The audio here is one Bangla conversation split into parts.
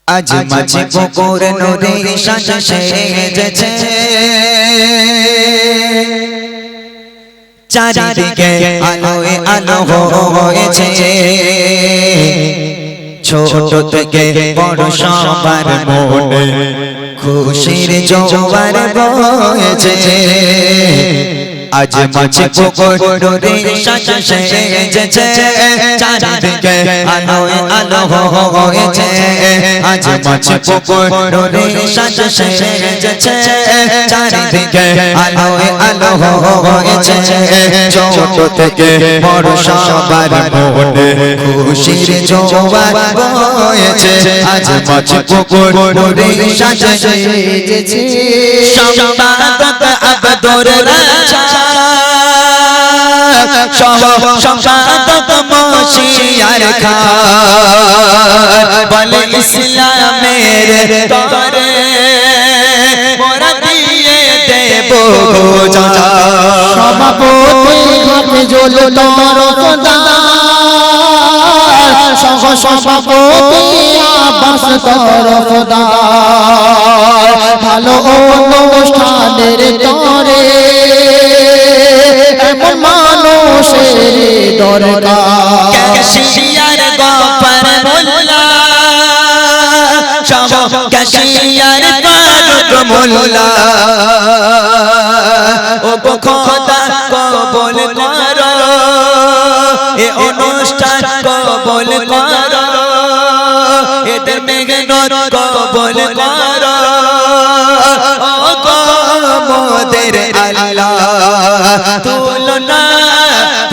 আজ মাঝে পুকুর নদী সাজে সেজেছে চারিদিকে আলোয় আলো হয়েছে ছোট থেকে বড় সবার মনে খুশির জোয়ার বয়েছে আজ মাঝে পুকুর নদী সাজে সেজেছে চারিদিকে আলোয় আলো হয়েছে আজ মাঝে পুকুর নদী সাজে সেজেছে চারিদিকে আলোয় আলো হয়েছে ছোট থেকে বড় সবার মনে খুশির জোয়ার বয়েছে আজ মাঝে পুকুর নদী সাজে সেজেছে সম্পাদক আব্দুর রাজ্জাক সম্পাদক মশিয়ার খান বলে ইসলামের তরে মোরা দিয়ে দেব জান সভাপতি হাফিজুল তরফদার সভাপতি আব্বাস তরফদার ভালো অনুষ্ঠানের তরে এমন মানুষের দরকার ক্যাশিয়ার গফর মোল্লা ক্যাশিয়ার ফারুক মোল্লা ও খোদা কবুল করো এ অনুষ্ঠান কবুল করো এদের মেঘনত কবুল করো ও মোদের আল্লাহ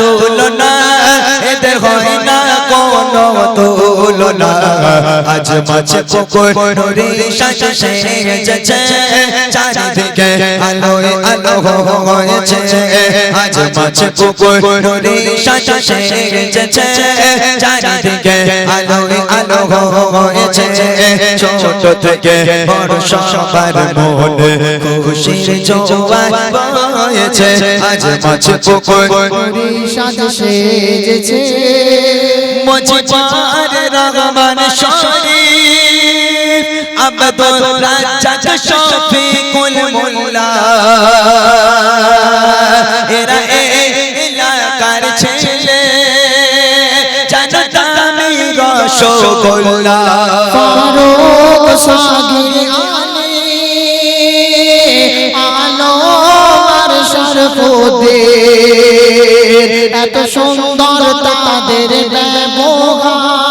তুলনা এদের হয় না কোনো তুলনা আজ মাঝে পুকুর নদী সাজে সেজেছে চারিদিকে আলোয় আলো হয়েছে আজ মাঝে পুকুর নদী সাজে সেজেছে চারিদিকে আলোয় আলো হয়েছে ছোট থেকে বড় সবার মনে খুশির জোয়ার বয়েছে আজ মাঝে পুকুর নদী সাজে সেজেছে মুজিবুর রহমান শরীফ আব্দুর রাজ্জাক শফিকুল মোল্লা এরা এলাকার ছেলে জানতামি রসগোল্লা ফারুক সাগি আলো আর শরফুদ্দিন এত সুন্দর তাদের ব্যবহার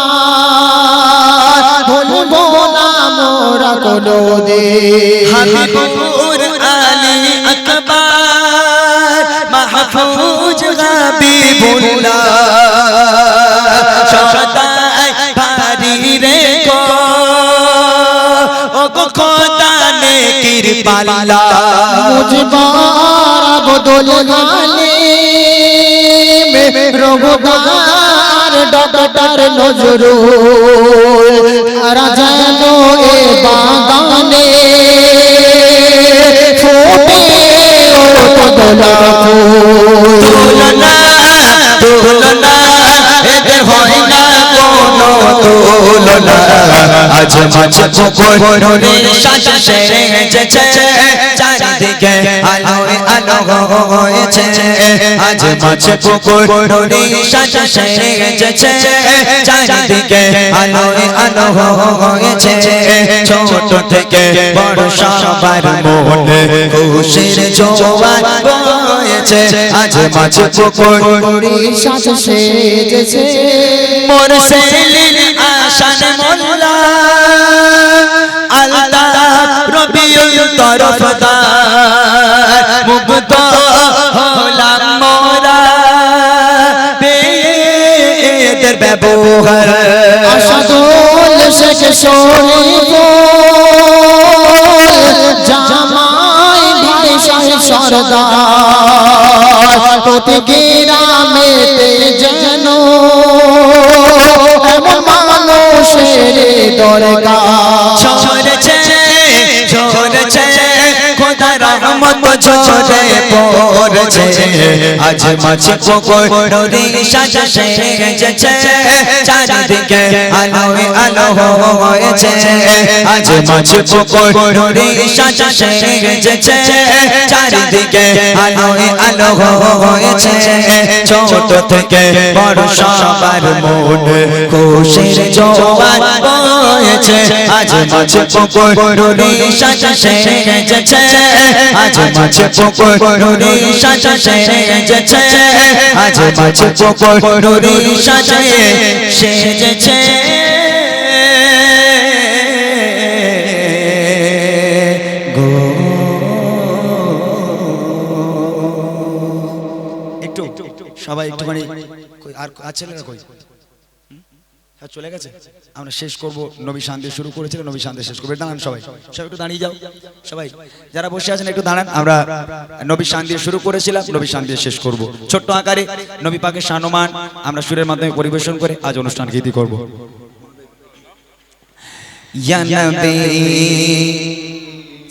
ভুলবো না মোরা কোনোদিন হাবিবুর আলী আকবর মাহফুজ হাবিবুল্লাহ সদাই ভারি রে গো ও খোদা নেকির পাল্লা মুজবার আব্দুল গালিব রোগদার ডক্টর নজরুল রাজান এ বাগানে ফোটে ও কদলা তুলনা এদের হয় না কোনো তুলনা আজ মাঝে পুকুর নদী সাজে সেজেছে চারিদিকে আলোয় আলো হয়েছে আজ মাঝে পুকুর নদী সাজে সেজেছে চারিদিকে আলোয় আলো হয়েছে ছোট থেকে বড় সবার মনে খুশির জোয়ার বয়েছে আজ মাঝে পুকুর নদী সাজে সেজেছে মুরসিলিন আশান মোল্লা আলতাফ রবিউল তরফদার মুগ্ধ হলাম মোরা বেদের ব্যবহার আসাদুল শেখ শরীফ জামাই ভাই শাহ সরদার প্রতি গ্রামেতে যেন এমন মানুষের দরকার ঝরেছে খোদা রহমত ঝরে পড়ছে আজ মাঝে পুকুর নদী সাজে সেজেছে চারিদিকে আলোয় আলো হয়েছে আজ মাঝ পুকুরে সাজা সেজেছে চারিদিকে আলোয় আলো হয়েছে ছোট থেকে বড় সবার মনে খুশির জোয়ার বয়েছে আজ মাঝ পুকুরে সাজা সেজেছে আজ মাঝ পুকুরে সাজা সেজেছে আজ মাঝ পুকুরে সাজা সেজেছে একটু সবাই একটুখানি আর আছে না কই হ্যাঁ চলে গেছে আমরা শেষ করব নবী শান্তি শুরু করেছিলাম নবী শান্তি শেষ করব দাঁড়ান সবাই সবাই একটু দাঁড়িয়ে যাও সবাই যারা বসে আছেন একটু দাঁড়ান আমরা নবী শান্তি শুরু করেছিলাম নবী শান্তি শেষ করব ছোট্ট আকারে নবী পাকের সম্মান আমরা সুরের মাধ্যমে পরিবেশন করে আজ অনুষ্ঠান গীতি করব ইয়া নবী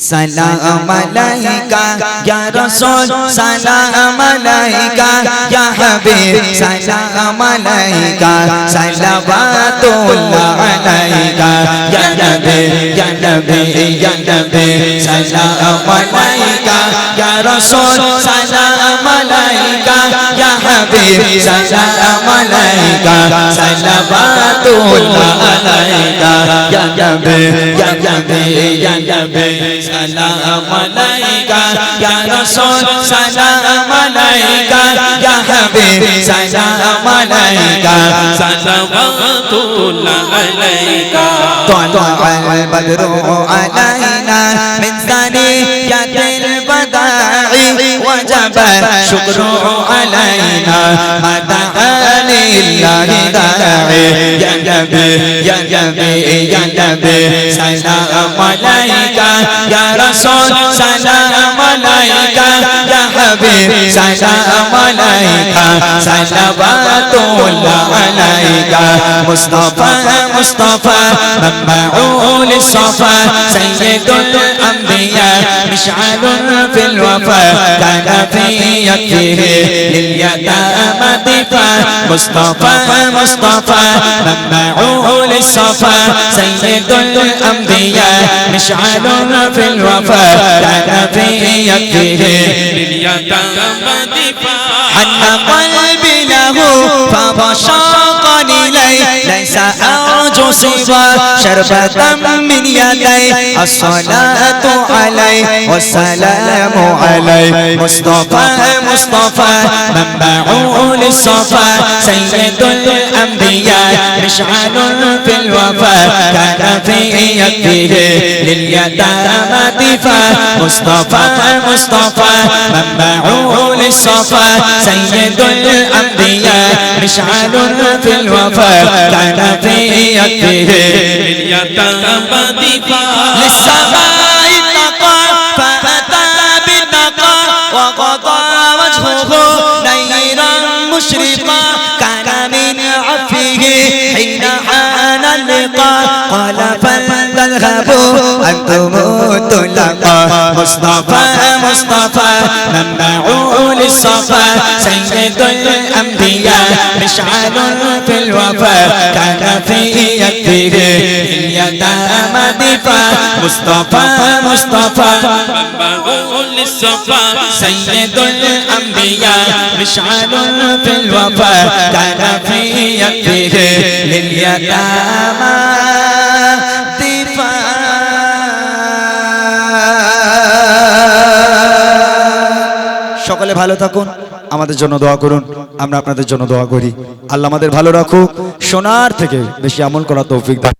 সালাম আলাইকা ইয়া রাসূল সালাম আলাইকা ইয়া হাবিব সালাম আলাইকা সালাওয়াতুল্লাহ আলাইকা ইয়া নবী ইয়া নবী ইয়া নবী সালাম আলাইকা ইয়া রাসূল সালাম আলাইকা ইয়া হাবিব সালাম আলাইকা সালাওয়াতুল্লাহ আলাইকা ইয়া নবী ইয়া নবী ইয়া নবী সালাম আলাইকা ইয়া রাসূল সালাম আলাইকা ইয়া হাবিব সালাম আলাইকা সালাওয়াতুল্লাহ আলাইকা তালাআল বদরু আলাইনা মিন সানিয়াতিল বদাই ওয়াজাবা শুকরু আলাইনা মাদাআ লিল্লাহি দাঈ ইয়া নবী ইয়া নবী ইয়া নবী সালাম আলাইকা ইয়া রাসূল সালাম আলাইকা ইয়া হাবিব সালাম আলাইকা সালাওয়াতুল্লাহ আলাইকা মুস্তাফা মুস্তাফা মাবউল লিসফা সাইয়্যিদুল আমবিয়া মিশআলুন ফিল ওয়াফা কানা ফি ইয়াতিহি লিল ইয়াতামা দিফা মুস্তাফা মুস্তাফা মাবউল লিসফা সাইয়্যিদুল আমবিয়া মিশআলুন ফিল ওয়াফা কানা ফি ইয়াতিহি লিল ইয়াতামা দিফা হান্না قلبي له فبشقني ليس أرجو سوى شربة من يدي الصلاة عليه والسلام عليه مصطفى مصطفى منبع للصفا سيد الأنبياء مشعل في الوفاء كان في يده لليتامى دفاع مصطفى مصطفى منبع للصفا سيد الأنبياء مشعل في الوفاء كان في يده لليتامى دفاع للسماء اتقى فأتى بالنقى وقضى وجهه نيرا مشرقا كان من عفه حين حان اللقاء قال فلتذهبوا أنتم الطلقاء مصطفى مصطفى منبع للصفا سيد الأنبياء مشعل في الوفاء كان في يده اليتامى دفاع مصطفى مصطفى منبع للصفا سيد الأنبياء مشعل في الوفاء كان في يده لليتامى دفاع সকলে ভালো থাকুন আমাদের জন্য দোয়া করুন আমরা আপনাদের জন্য দোয়া করি আল্লাহ আমাদের ভালো রাখুক সোনার থেকে বেশি আমল করার তৌফিক দান